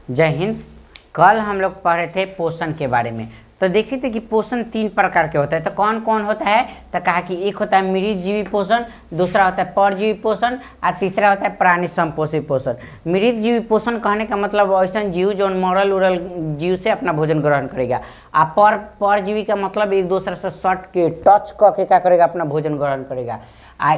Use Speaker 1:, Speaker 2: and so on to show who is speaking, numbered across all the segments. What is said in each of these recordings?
Speaker 1: जय हिंद। कल हम लोग पढ़ रहे थे पोषण के बारे में। तो देखे थे कि पोषण 3 प्रकार के होता है। तो कौन कौन होता है? तो कहा कि एक होता है मृतजीवी पोषण, दूसरा होता है परजीवी पोषण और तीसरा होता है प्राणी संपोषी पोषण। मृतजीवी पोषण कहने का मतलब ऐसा जीव जो मरल उरल जीव से अपना भोजन ग्रहण करेगा। आ परजीवी का मतलब एक दूसरे से सट के टच करके क्या करेगा? अपना भोजन ग्रहण करेगा।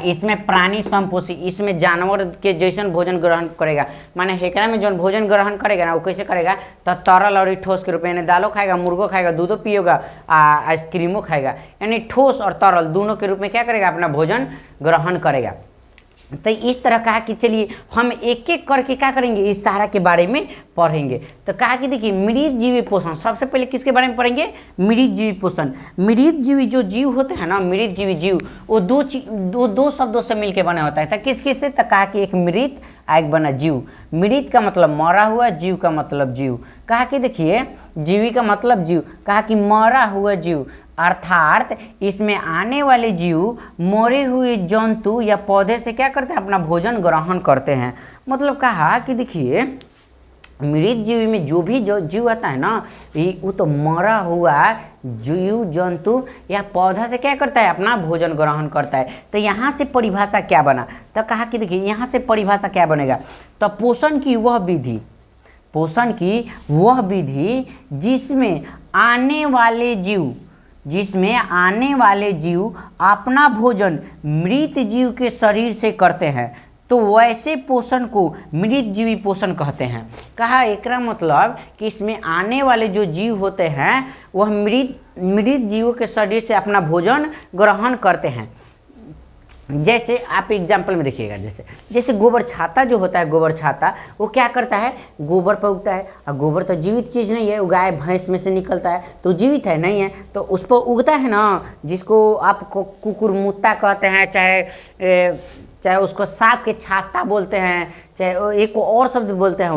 Speaker 1: इसमें प्राणी संपोषी, इसमें जानवर के जैसन भोजन ग्रहण करेगा। माने हेकरा में जो भोजन ग्रहण करेगा ना वो कैसे करेगा? तो तरल और ठोस के रूप में, यानी दालों खाएगा, मुर्गो खाएगा, दूधो पिएगा, आइसक्रीमो खाएगा, यानी ठोस और तरल दोनों के रूप में क्या करेगा? अपना भोजन ग्रहण करेगा। तो इस तरह कहा कि चलिए हम एक एक करके क्या करेंगे? इस सारा के बारे में पढ़ेंगे। तो कहा कि देखिए मृतजीवी पोषण, सबसे पहले किसके बारे में पढ़ेंगे? मृतजीवी पोषण। मृतजीवी जो जीव होते हैं ना, मृतजीवी जीव, वो दो शब्दों से मिलकर बना होता है। तो किस किस से? तो कहा कि एक मृत एक बना जीव। मृत का मतलब मरा हुआ, जीव का मतलब जीव। कहा कि देखिए जीवी का मतलब जीव, कहा कि मरा हुआ जीव अर्थात इसमें आने वाले जीव मरे हुए जंतु या पौधे से क्या करते हैं? अपना भोजन ग्रहण करते हैं। मतलब कहा कि देखिए मृत जीवी में जो भी जो जीव आता है ना, वो तो मरा हुआ जीव जंतु या पौधा से क्या करता है? अपना भोजन ग्रहण करता है। तो यहाँ से परिभाषा क्या बना? तो कहा कि देखिए यहाँ से परिभाषा क्या बनेगा? तो पोषण की वह विधि, पोषण की वह विधि जिसमें आने वाले जीव अपना भोजन मृत जीव के शरीर से करते हैं, तो वैसे पोषण को मृतजीवी पोषण कहते हैं। कहा एकरा मतलब कि इसमें आने वाले जो जीव होते हैं वह मृत जीवों के शरीर से अपना भोजन ग्रहण करते हैं। जैसे आप एग्जाम्पल में देखिएगा, जैसे गोबर छाता जो होता है, गोबर छाता वो क्या करता है? गोबर पर उगता है। और गोबर तो जीवित चीज़ नहीं है, वो गाय भैंस में से निकलता है तो जीवित है नहीं है, तो उस पर उगता है ना, जिसको आप कुकुरमुत्ता कहते हैं, चाहे उसको सांप के छाता बोलते हैं, चाहे एक और शब्द बोलते हैं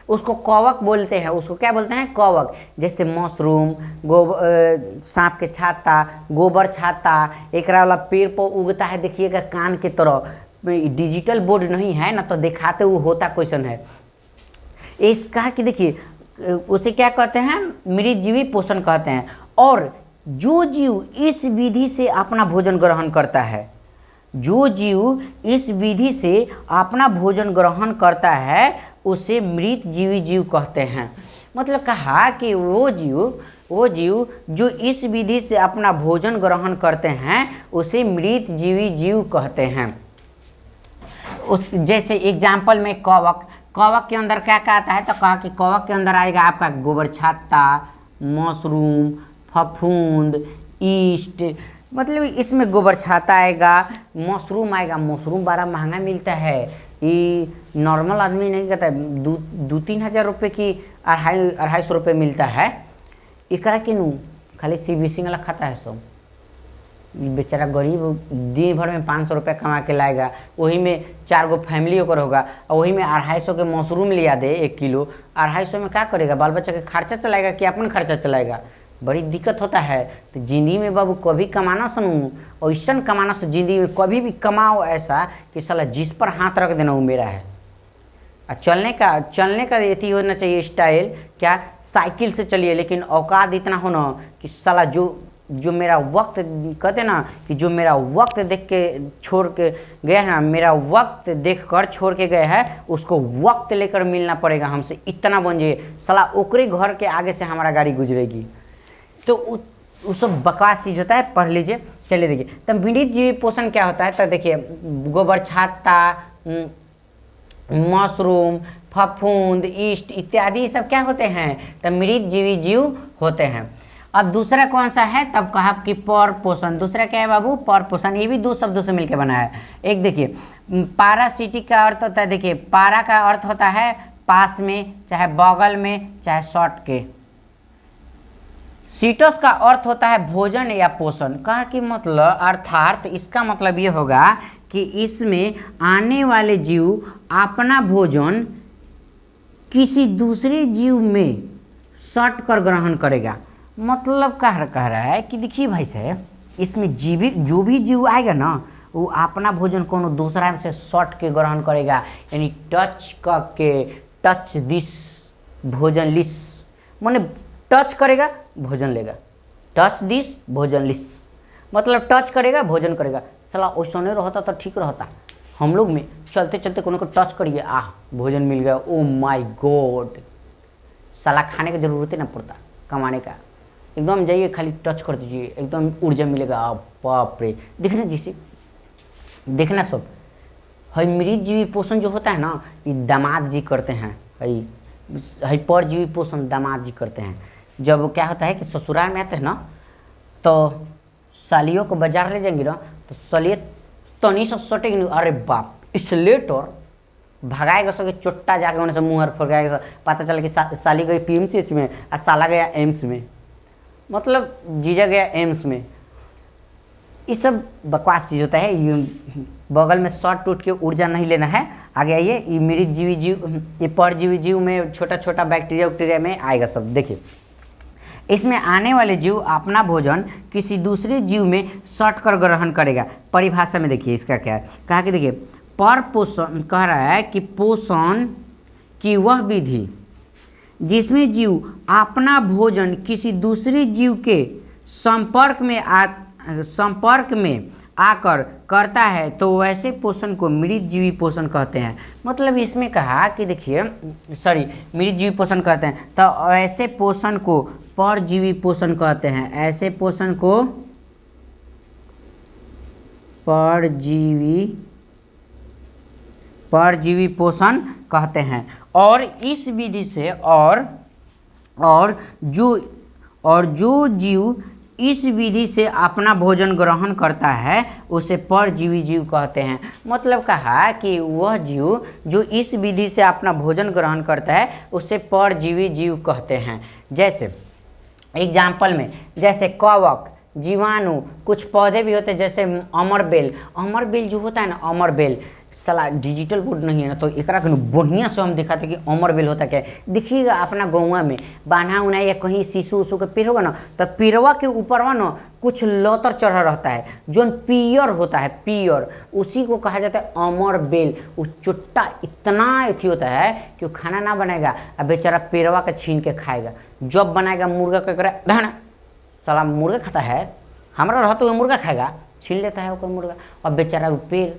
Speaker 1: उसको कवक बोलते हैं। उसको क्या बोलते हैं? कवक। जैसे मशरूम, सांप के छाता, गोबर छाता, एकरा वाला पेड़ पर उगता है। देखिएगा कान के तरह, डिजिटल बोर्ड नहीं है ना, तो दिखाते वो होता क्वेश्चन है। इस कहा कि देखिए उसे क्या कहते हैं? मृतजीवी पोषण कहते हैं। और जो जीव इस विधि से अपना भोजन ग्रहण करता है, जो जीव इस विधि से अपना भोजन ग्रहण करता है उसे मृतजीवी जीव कहते हैं। मतलब कहा कि वो जीव जो इस विधि से अपना भोजन ग्रहण करते हैं उसे मृतजीवी जीव कहते हैं। जैसे एग्जाम्पल में कवक के अंदर क्या क्या आता है? तो कहा कि कवक के अंदर आएगा आपका गोबर छाता, मशरूम, फफूंद, ईस्ट। मतलब इसमें गोबर छाता आएगा, मशरूम आएगा। मशरूम बड़ा महंगा मिलता है, ये नॉर्मल आदमी नहीं कहता है। 2-3 हज़ार रुपये की 250 रुपये मिलता है। एकरा के नू खाली CBC वाला खाता है सब। बेचारा गरीब दिन भर में 500 रुपये कमा के लाएगा, वही में 4 गो फैमिली ओकर होगा, और वही में 250 के मशरूम लिया दे 1 किलो। 250 में क्या करेगा? बाल बच्चा के खर्चा चलाएगा कि अपन खर्चा चलाएगा? बड़ी दिक्कत होता है। तो ज़िंदगी में बाबू कभी कमाना सुनूँ, और ऐसा कमाना से ज़िंदगी में कभी भी कमाओ ऐसा कि साला जिस पर हाथ रख देना वो मेरा है। और चलने का ये होना चाहिए स्टाइल, क्या साइकिल से चलिए, लेकिन औकात इतना होना कि साला जो मेरा वक्त कहते ना कि जो मेरा वक्त देख के छोड़ के गया है ना, मेरा वक्त देख कर छोड़ के गया है, उसको वक्त लेकर मिलना पड़ेगा हमसे। इतना बन जाइए साला, ओकरे घर के आगे से हमारा गाड़ी गुजरेगी। तो वो सब बकवास चीज़ होता है, पढ़ लीजिए। चलिए देखिए तब मृतजीवी पोषण क्या होता है। तो देखिए गोबर छाता, मशरूम, फफूंद, ईस्ट इत्यादि सब क्या होते हैं? तो मृतजीवी जीव होते हैं। अब दूसरा कौन सा है? तब कहा कि पर पोषण। दूसरा क्या है बाबू? पर पोषण। ये भी 2 शब्दों से मिलकर बना है। एक देखिए पारासिटिक का अर्थ होता है, देखिए पारा का अर्थ होता है पास में, चाहे बगल में, चाहे सट के। सीटस का अर्थ होता है भोजन या पोषण। कहा कि मतलब अर्थात इसका मतलब ये होगा कि इसमें आने वाले जीव अपना भोजन किसी दूसरे जीव में सट कर ग्रहण करेगा। मतलब कह रहा है कि देखिए भाई साहब, इसमें जो भी जीव आएगा ना, वो अपना भोजन कोनो दूसरा से सट के ग्रहण करेगा, यानी टच करके, टच दिस भोजन लिस, माने टच करेगा भोजन लेगा, टच दिस भोजन लिस, मतलब टच करेगा भोजन करेगा। साला वैसा नहीं रहता तो ठीक रहता। हम लोग में चलते चलते कोनो को टच करिए, आह भोजन मिल गया, ओ माय गॉड। साला खाने की ज़रूरत ही ना पड़ता, कमाने का, एकदम जाइए खाली टच कर दीजिए, एकदम ऊर्जा मिलेगा। आप बाप रे, देखना जिसे देखना सब है मृतजीवी पोषण जो होता है ना, ये दामाद जी करते हैं, है परजीवी पोषण दामाद जी करते हैं। जब क्या होता है कि ससुराल में आते हैं ना, तो सालियों को बाजार ले जाएंगे ना, तो सालिए तनी से सटेगी नहीं, अरे बाप स्लेटर भगाएगा सबके चोट्टा जाके उन्हें से मुँह फुरगाएगा। पता चला कि साली गई PMCH में और साला गया एम्स में, मतलब जीजा गया एम्स में। ये सब बकवास चीज़ होता है। ये बगल में शॉर्ट टूट के ऊर्जा नहीं लेना है। आगे आइए, ये मृतजीवी जीव, ये परजीवी जीव में छोटा छोटा बैक्टीरिया वैक्टीरिया में आएगा सब। देखिए इसमें आने वाले जीव अपना भोजन किसी दूसरे जीव में सट कर ग्रहण करेगा। परिभाषा में देखिए इसका क्या है, कहा कि देखिए पर पोषण कह रहा है कि पोषण की वह विधि जिसमें जीव अपना भोजन किसी दूसरे जीव के संपर्क में आकर करता है, तो वैसे पोषण को मृतजीवी पोषण कहते हैं। मतलब इसमें कहा कि देखिए मृतजीवी पोषण कहते हैं, तो ऐसे पोषण को परजीवी पोषण कहते हैं। ऐसे पोषण को परजीवी पोषण कहते हैं। और इस विधि से और जो जीव इस विधि से अपना भोजन ग्रहण करता है उसे परजीवी जीव कहते हैं। मतलब कहा कि वह जीव जो इस विधि से अपना भोजन ग्रहण करता है उसे परजीवी जीव कहते हैं। जैसे एग्जाम्पल में, जैसे कवक, जीवाणु, कुछ पौधे भी होते हैं जैसे अमरबेल जो होता है ना, अमरबेल। साला डिजिटल बोर्ड नहीं है ना, तो एकरा के बढ़िया से हम दिखाते कि अमरबेल होता क्या है। देखिएगा अपना गौवा में बान्हा उना या कहीं शीशु उशु के पेड़ होगा ना, तो पेड़वा के ऊपर ना कुछ लतर चढ़ा रहता है जो पियर होता है, पियर, उसी को कहा जाता है अमरबेल। वो चुट्टा इतना अथी होता है कि वो खाना ना बनाएगा, अब बेचारा पेड़वा का छीन के खाएगा। जब बनाएगा मुर्गा का करे धना, साला मुर्गा खाता है, हमारा रहते हुए मुर्गा खाएगा, छीन लेता है वो मुर्गा, और बेचारा वो पेड़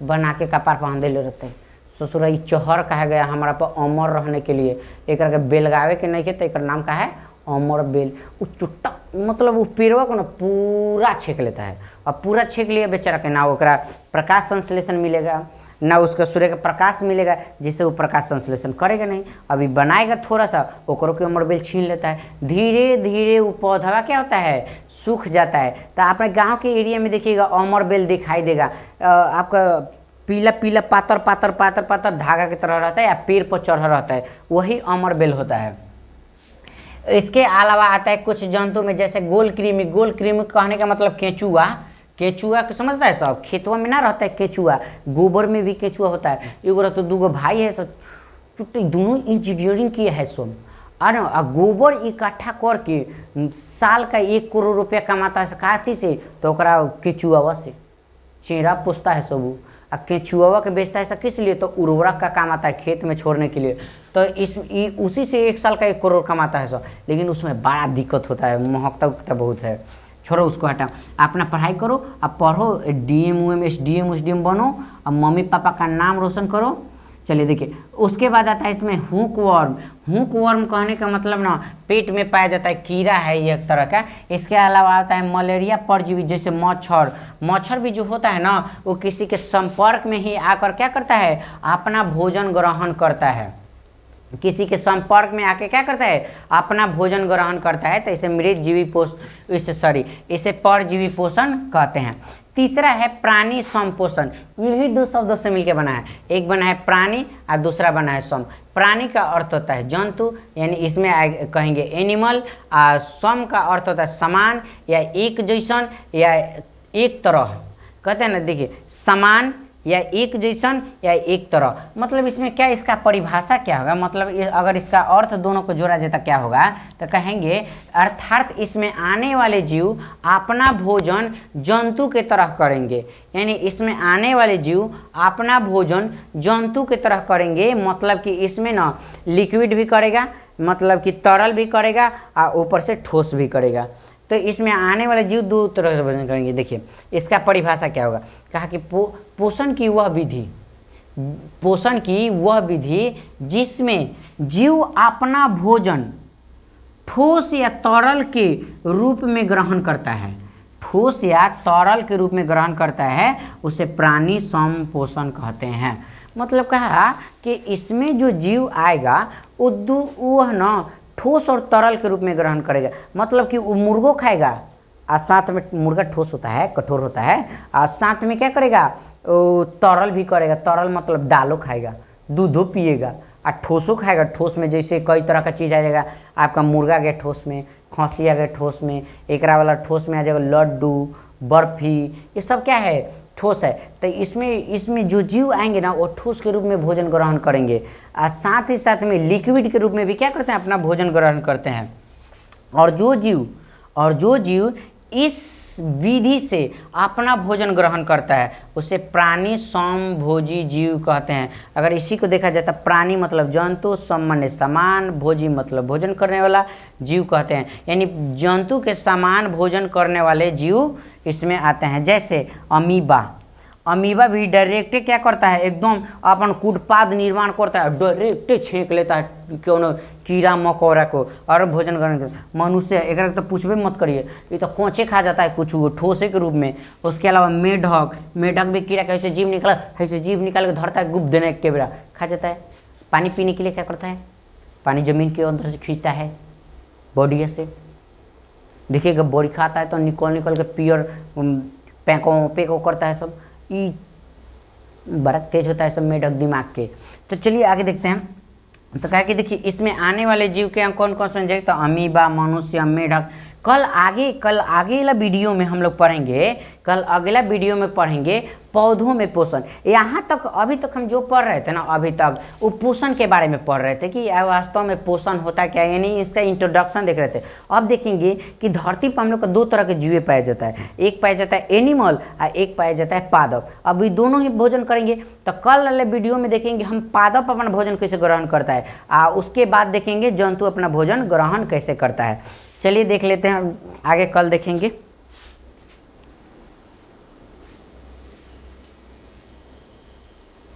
Speaker 1: बना के कपार बांधे ले रहते हैं। ससुर ई चहर कहा गया हमारा पर अमर रहने के लिए, एक बेलगावे के नहीं है, तो एक नाम का है अमर बेल। वो चुट्टा मतलब वो पेड़वा को ना पूरा छेक लेता है, और पूरा छेक लिया बेचारा के ना ओकरा प्रकाश संश्लेषण मिलेगा, ना उसका सूर्य का प्रकाश मिलेगा, जिससे वो प्रकाश संश्लेषण करेगा नहीं। अभी बनाएगा थोड़ा सा, ओकरों के अमर बेल छीन लेता है। धीरे धीरे वो पौधा क्या होता है, सूख जाता है। तो अपने गांव के एरिया में देखिएगा अमर बेल दिखाई देगा, आपका पीला पीला पातर पातर पातर पातर धागा की तरह रहता है, या पेड़ पर चढ़ा रहता है, वही अमर बेल होता है। इसके अलावा आता है कुछ जंतु में, जैसे गोल कृमि कहने का मतलब केचुआ को समझता है सब, खेतवा में ना रहता है केचुआ, गोबर में भी केचुआ होता है। एगो तो दूगो भाई है सब, दोनों इंजीनियरिंग किया है सब, और गोबर इकट्ठा करके साल का 1 करोड़ रुपया कमाता है काथी से, तो केचुआ से चेहरा पोसता है सब, और केचुआ के बेचता है सब किस लिए, तो उर्वरक का काम आता है खेत में छोड़ने के लिए। तो उसी से 1 साल का 1 करोड़ कमाता है सब, लेकिन उसमें बड़ा दिक्कत होता है, महकता उगता बहुत है। छोड़ो उसको, हटा, अपना पढ़ाई करो, अब पढ़ो, DM UM SDM बनो, अब मम्मी पापा का नाम रोशन करो। चलिए देखिए, उसके बाद आता है इसमें हुक वर्म कहने का मतलब ना पेट में पाया जाता है कीड़ा है ये एक तरह का। इसके अलावा आता है मलेरिया परजीवी, जैसे मच्छर भी जो होता है ना, वो किसी के संपर्क में ही आकर क्या करता है, अपना भोजन ग्रहण करता है। किसी के संपर्क में आके क्या करता है, अपना भोजन ग्रहण करता है। तो इसे परजीवी पोषण कहते हैं। तीसरा है प्राणी संपोषण। ये भी 2 शब्दों से मिलकर बना है, एक बना है प्राणी और दूसरा बना है सम। प्राणी का अर्थ होता है जंतु, यानी इसमें कहेंगे एनिमल, और सम का अर्थ होता है समान या एक जैसन या एक तरह। कहते हैं ना, देखिए समान या एक जैसन या एक तरह, मतलब इसमें क्या, इसका परिभाषा क्या होगा, मतलब अगर इसका अर्थ दोनों को जोड़ा जाता क्या होगा, तो कहेंगे अर्थात इसमें आने वाले जीव अपना भोजन जंतु के तरह करेंगे। यानी इसमें आने वाले जीव अपना भोजन जंतु के तरह करेंगे, मतलब कि इसमें ना लिक्विड भी करेगा, मतलब कि तरल भी करेगा और ऊपर से ठोस भी करेगा। तो इसमें आने वाले जीव दो तरह से भोजन करेंगे। देखिए इसका परिभाषा क्या होगा, कहा कि पोषण की वह विधि जिसमें जीव अपना भोजन ठोस या तरल के रूप में ग्रहण करता है, ठोस या तरल के रूप में ग्रहण करता है, उसे प्राणी संपोषण कहते हैं। मतलब कहा कि इसमें जो जीव आएगा वह ना ठोस और तरल के रूप में ग्रहण करेगा, मतलब कि वो मुर्गो खाएगा और साथ में, मुर्गा ठोस होता है, कठोर होता है, और साथ में क्या करेगा, तरल भी करेगा। तरल मतलब दालो खाएगा, दूधो पिएगा और ठोसो खाएगा। ठोस में जैसे कई तरह का चीज़ आ जाएगा, आपका मुर्गा आ गया ठोस में, खसी आ गया ठोस में, एकरा वाला ठोस में आ जाएगा लड्डू, बर्फी, ये सब क्या है, ठोस है। तो इसमें जो जीव आएंगे ना वो ठोस के रूप में भोजन ग्रहण करेंगे और साथ ही साथ में लिक्विड के रूप में भी क्या करते हैं, अपना भोजन ग्रहण करते हैं। और जो जीव इस विधि से अपना भोजन ग्रहण करता है उसे प्राणी समभोजी जीव कहते हैं। अगर इसी को देखा जाए तो प्राणी मतलब जंतु, सामान्य समान, भोजी मतलब भोजन करने वाला, जीव कहते हैं। यानी जंतु के समान भोजन करने वाले जीव इसमें आते हैं। जैसे अमीबा भी डायरेक्ट क्या करता है, एकदम अपन उत्पाद निर्माण करता है, डायरेक्ट छेक लेता है क्यों कीड़ा मकोड़ा को और भोजन करने। मनुष्य एक तो पूछबे मत करिए, ये तो कोंचे खा जाता है कुछ ठोसे के रूप में। उसके अलावा मेढक भी कीड़ा कैसे जीव निकाल के धरता है, गुप्त देने के बेरा खा जाता है। पानी पीने के लिए क्या करता है, पानी जमीन के अंदर से खींचता है बॉडी से। देखिएगा बॉडी खाता है तो निकल के पियर पैको करता है सब, ये बड़ा तेज होता है सब मेढक दिमाग के। तो चलिए आगे देखते हैं। तो कहा कि देखिए इसमें आने वाले जीव के कौन कौन से हैं, तो अमीबा, मनुष्य, मेढक। कल अगला वीडियो में हम लोग पढ़ेंगे, पौधों में पोषण। यहाँ तक अभी तक हम जो पढ़ रहे थे ना, अभी तक वो पोषण के बारे में पढ़ रहे थे कि वास्तव में पोषण होता क्या है, यानी इसका इंट्रोडक्शन देख रहे थे। अब देखेंगे कि धरती पर हम लोग का दो तरह के जीव पाया जाता है, एक पाया जाता है एनिमल और एक पाया जाता है पादप। अब ये दोनों ही भोजन करेंगे। तो कल वाले वीडियो में देखेंगे हम पादप अपना भोजन कैसे ग्रहण करता है, उसके बाद देखेंगे जंतु अपना भोजन ग्रहण कैसे करता है। चलिए देख लेते हैं आगे, कल देखेंगे।